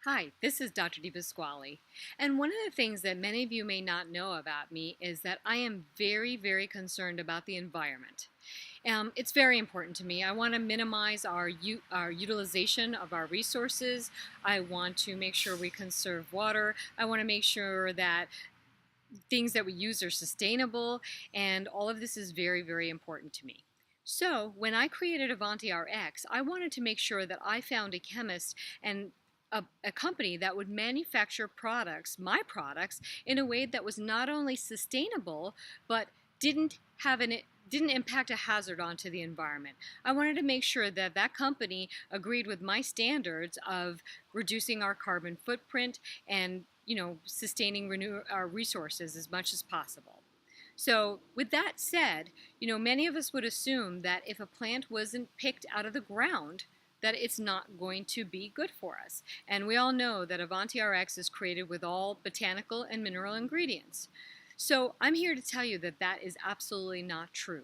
Hi, this is Dr. DePasquale, and one of the things that many of you may not know about me is that I am very, very concerned about the environment. It's very important to me. I want to minimize our utilization of our resources. I want to make sure we conserve water. I want to make sure that things that we use are sustainable, and all of this is very, very important to me. So when I created Avanti RX, I wanted to make sure that I found a chemist and a company that would manufacture products, my products, in a way that was not only sustainable, but didn't have an didn't impact a hazard onto the environment. I wanted to make sure that that company agreed with my standards of reducing our carbon footprint and sustaining our resources as much as possible. So with that said, many of us would assume that if a plant wasn't picked out of the ground, that it's not going to be good for us. And we all know that Avanti RX is created with all botanical and mineral ingredients. So I'm here to tell you that that is absolutely not true.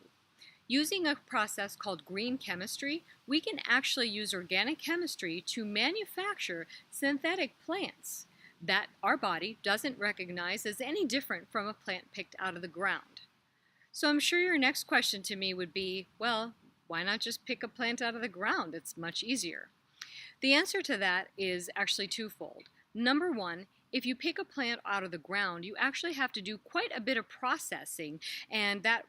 Using a process called green chemistry, we can actually use organic chemistry to manufacture synthetic plants that our body doesn't recognize as any different from a plant picked out of the ground. So I'm sure your next question to me would be, well, why not just pick a plant out of the ground? It's much easier. The answer to that is actually twofold. Number one, if you pick a plant out of the ground, you actually have to do quite a bit of processing, and that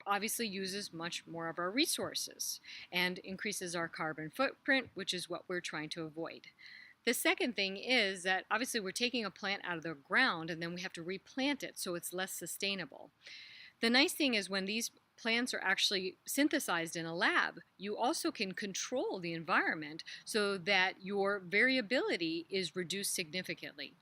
obviously uses much more of our resources and increases our carbon footprint, which is what we're trying to avoid. The second thing is that obviously we're taking a plant out of the ground and then we have to replant it so it's less sustainable. The nice thing is when these plants are actually synthesized in a lab, you also can control the environment so that your variability is reduced significantly.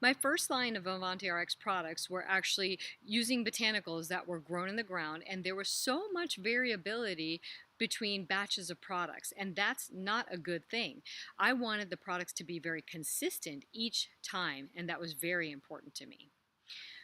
My first line of Avanti RX products were actually using botanicals that were grown in the ground, and there was so much variability between batches of products, and that's not a good thing. I wanted the products to be very consistent each time, and that was very important to me.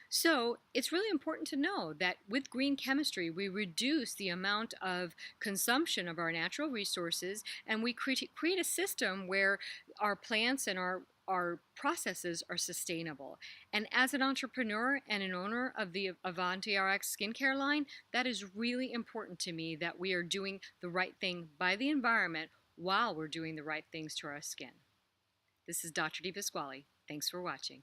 So it's really important to know that with green chemistry, we reduce the amount of consumption of our natural resources, and we create a system where our plants and our processes are sustainable. And as an entrepreneur and an owner of the Avanti RX skincare line, that is really important to me that we are doing the right thing by the environment while we're doing the right things to our skin. This is Dr. DePasquale. Thanks for watching.